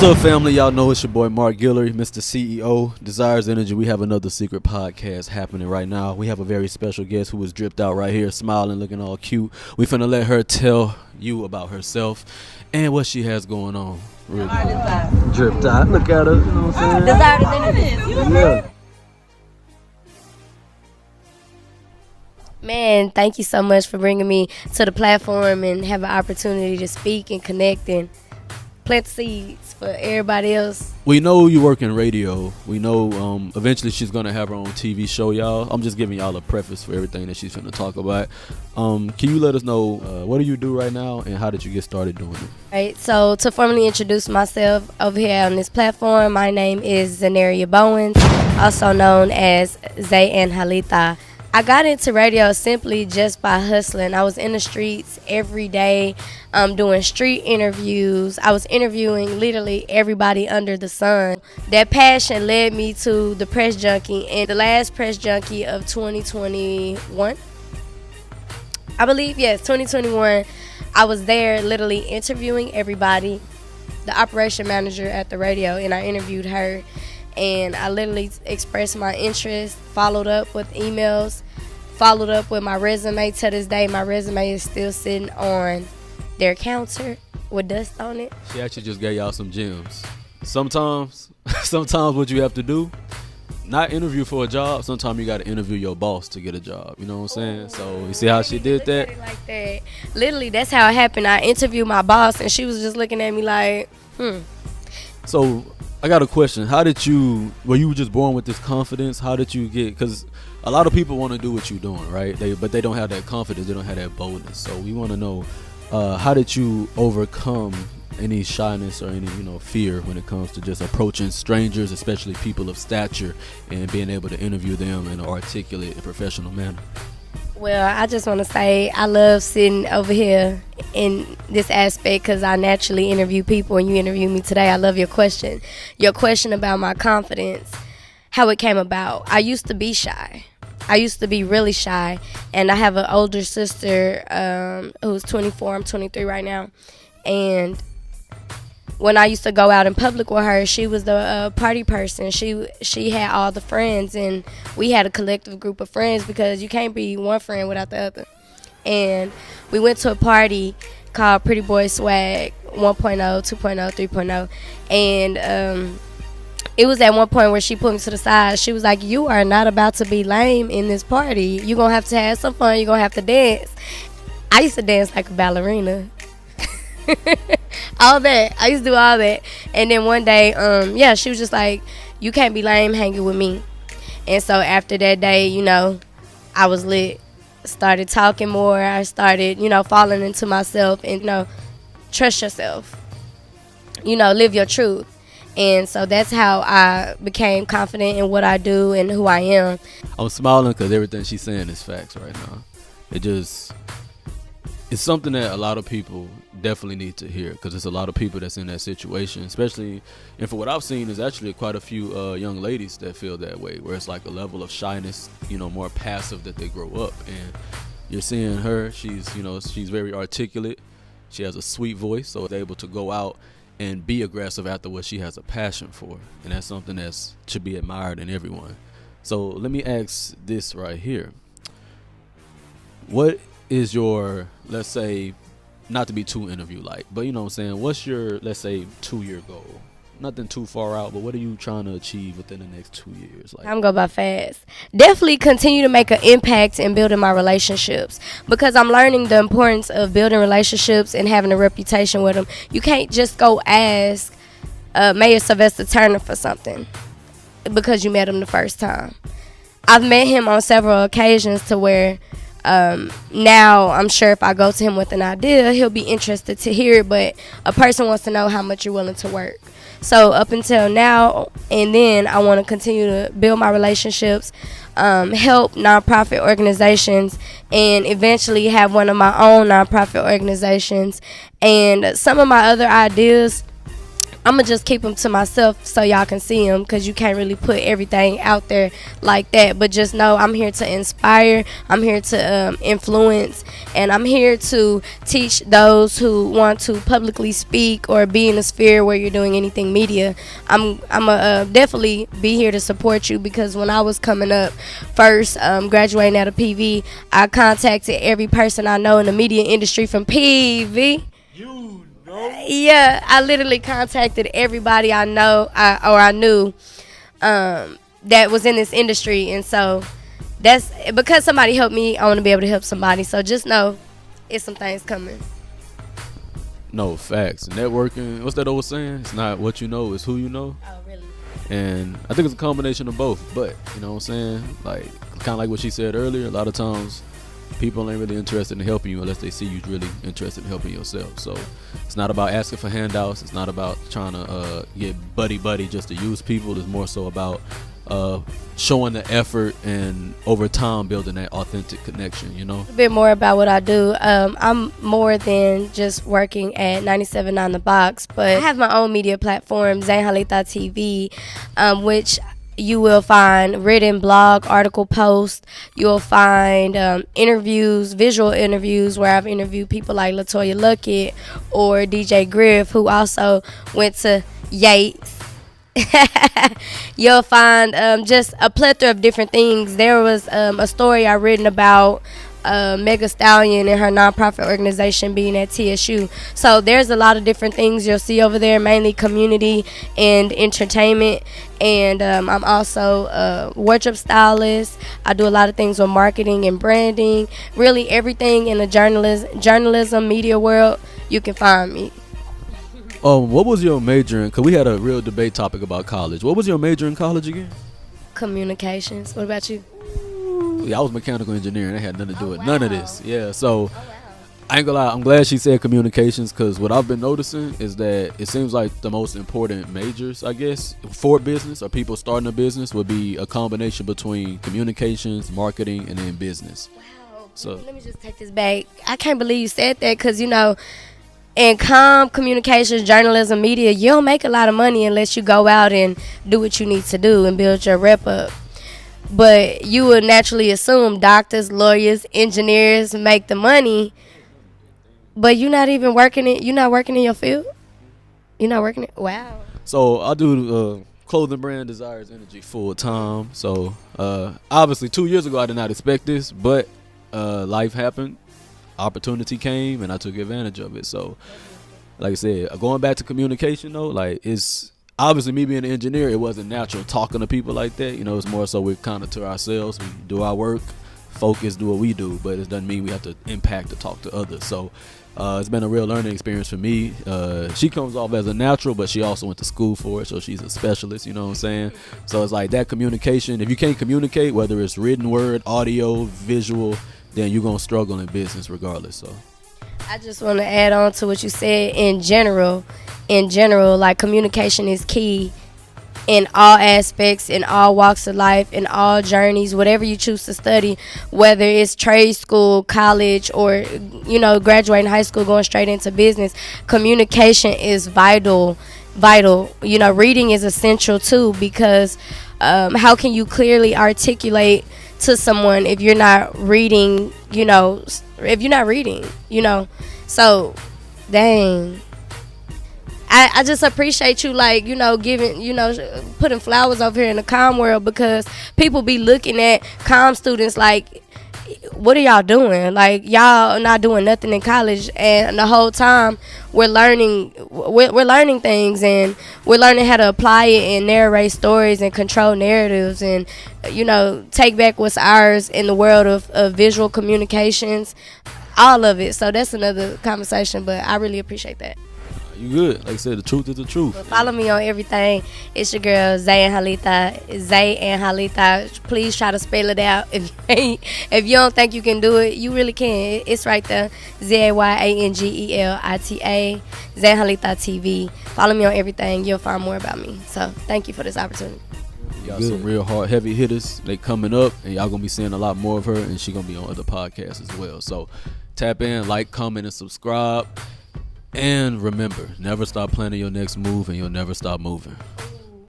up, family? Y'all know it's your boy Mark Guillory, Mr. CEO, Desires Energy. We have another secret podcast happening right now. We have a very special guest who was dripped out right here, smiling, looking all cute. We finna let her tell you about herself and what she has going on. Really. Dripped out. Look at her. You know what I'm saying? Desires Energy. Yeah. Man, thank you so much for bringing me to the platform and have an opportunity to speak and connect and plant seeds for everybody else. We know you work in radio. We know eventually she's going to have her own TV show, y'all. I'm just giving y'all a preface for everything that she's going to talk about. Can you let us know what do you do right now and how did you get started doing it? Right, so to formally introduce myself over here on this platform, my name is ZaNaria Bowens, also known as Zay and Halita. I got into radio simply just by hustling. I was in the streets every day doing street interviews. I was interviewing literally everybody under the sun. That passion led me to the Press Junkie, and the last Press Junkie of 2021. I believe, yes, 2021. I was there literally interviewing everybody, the operation manager at the radio, and I interviewed her. And I literally expressed my interest, followed up with emails, followed up with my resume. To this day, my resume is still sitting on their counter with dust on it. She actually just gave y'all some gems. Sometimes what you have to do, not interview for a job, sometimes you got to interview your boss to get a job. You know what I'm saying? So you see how she did that? Like that. Literally, that's how it happened. I interviewed my boss, and she was just looking at me like, So I got a question. Were you just born with this confidence? How did you get, because a lot of people want to do what you're doing, right? But they don't have that confidence. They don't have that boldness. So we want to know, how did you overcome any shyness or any, fear when it comes to just approaching strangers, especially people of stature, and being able to interview them in an articulate and professional manner? Well, I just want to say I love sitting over here in this aspect because I naturally interview people, and you interview me today. I love your question. Your question about my confidence, how it came about. I used to be shy. I used to be really shy, and I have an older sister who's 24. I'm 23 right now, and when I used to go out in public with her, she was the party person. She had all the friends, and we had a collective group of friends because you can't be one friend without the other. And we went to a party called Pretty Boy Swag 1.0, 2.0, 3.0. And it was at one point where she put me to the side. She was like, "You are not about to be lame in this party. You're going to have some fun. You're going to have to dance." I used to dance like a ballerina. All that. I used to do all that. And then one day, she was just like, "You can't be lame hanging with me." And so after that day, I was lit. Started talking more. I started, falling into myself and, trust yourself. Live your truth. And so that's how I became confident in what I do and who I am. I'm smiling because everything she's saying is facts right now. It's something that a lot of people definitely need to hear, because there's a lot of people that's in that situation, especially, and for what I've seen, is actually quite a few young ladies that feel that way, where it's like a level of shyness, more passive that they grow up. And you're seeing her, she's very articulate. She has a sweet voice, so is able to go out and be aggressive after what she has a passion for, and that's something that should be admired in everyone. So let me ask this right here. What is your, let's say, not to be too interview-like, but what's your, let's say, 2-year goal? Nothing too far out, but what are you trying to achieve within the next 2 years? I'm going by fast. Definitely continue to make an impact in building my relationships, because I'm learning the importance of building relationships and having a reputation with them. You can't just go ask Mayor Sylvester Turner for something because you met him the first time. I've met him on several occasions to where now I'm sure if I go to him with an idea, he'll be interested to hear it, but a person wants to know how much you're willing to work. So up until now, and then I want to continue to build my relationships, help nonprofit organizations, and eventually have one of my own nonprofit organizations. And some of my other ideas I'm gonna just keep them to myself so y'all can see them, because you can't really put everything out there like that. But just know I'm here to inspire, I'm here to influence, and I'm here to teach those who want to publicly speak or be in a sphere where you're doing anything media. I'm definitely be here to support you, because when I was coming up first, graduating out of PV, I contacted every person I know in the media industry from PV. Yeah, I literally contacted everybody I know or I knew that was in this industry. And so that's because somebody helped me, I want to be able to help somebody. So just know it's some things coming. No, facts. Networking, what's that old saying? It's not what you know, it's who you know. Oh, really? And I think it's a combination of both. But, you know what I'm saying? Like, kind of like what she said earlier, a lot of times people ain't really interested in helping you unless they see you really interested in helping yourself. So it's not about asking for handouts. It's not about trying to get buddy just to use people. It's more so about showing the effort and over time building that authentic connection, you know? A bit more about what I do. I'm more than just working at 97 on the box, but I have my own media platform, ZaNaria TV, which you will find written blog, article posts. You'll find interviews, visual interviews, where I've interviewed people like LaToya Luckett or DJ Griff, who also went to Yates. You'll find just a plethora of different things. There was a story I written about Mega Stallion and her nonprofit organization being at TSU. So there's a lot of different things you'll see over there, mainly community and entertainment. And I'm also a wardrobe stylist. I do a lot of things with marketing and branding. Really everything in the journalism media world, you can find me. What was your major in? Because we had a real debate topic about college. What was your major in college again? Communications. What about you? Yeah, I was mechanical engineering. That had nothing to do with none of this. Yeah, so I ain't gonna lie. I'm glad she said communications, because what I've been noticing is that it seems like the most important majors, I guess, for business or people starting a business would be a combination between communications, marketing, and then business. Wow. So let me just take this back. I can't believe you said that, because, you know, in communications, journalism, media, you don't make a lot of money unless you go out and do what you need to do and build your rep up. But you would naturally assume doctors, lawyers, engineers make the money, but you're not even working it. You're not working in your field. You're not working it. Wow. So I do clothing brand Desires Energy full time. So obviously 2 years ago I did not expect this, but life happened, opportunity came, and I took advantage of it. So like I said, going back to communication though, like it's obviously me being an engineer, it wasn't natural talking to people like that. You know, it's more so we're kind of to ourselves. We do our work, focus, do what we do, but it doesn't mean we have to impact or talk to others. So it's been a real learning experience for me. She comes off as a natural, but she also went to school for it, so she's a specialist, you know what I'm saying? So it's like that communication. If you can't communicate, whether it's written word, audio, visual, then you're going to struggle in business regardless. So I just want to add on to what you said. In general, like, communication is key in all aspects, in all walks of life, in all journeys, whatever you choose to study, whether it's trade school, college, or, you know, graduating high school, going straight into business. Communication is vital. You know, reading is essential too, because how can you clearly articulate to someone if you're not reading, you know, so dang, I just appreciate you, like, you know, giving, you know, putting flowers over here in the comm world, because people be looking at comm students like, what are y'all doing? Like, y'all not doing nothing in college, and the whole time we're learning things, and we're learning how to apply it and narrate stories and control narratives, and, you know, take back what's ours in the world of visual communications, all of it. So that's another conversation, but I really appreciate that. You good. Like I said, the truth is the truth. Well, follow me on everything. It's your girl, ZaNaria. ZaNaria. Please try to spell it out. If you don't think you can do it, you really can. It's right there. ZaYangelita. ZaNaria TV. Follow me on everything. You'll find more about me. So thank you for this opportunity. Y'all some real hard, heavy hitters. They coming up, and y'all gonna be seeing a lot more of her, and she gonna be on other podcasts as well. So tap in, like, comment, and subscribe. And remember, never stop planning your next move, and you'll never stop moving.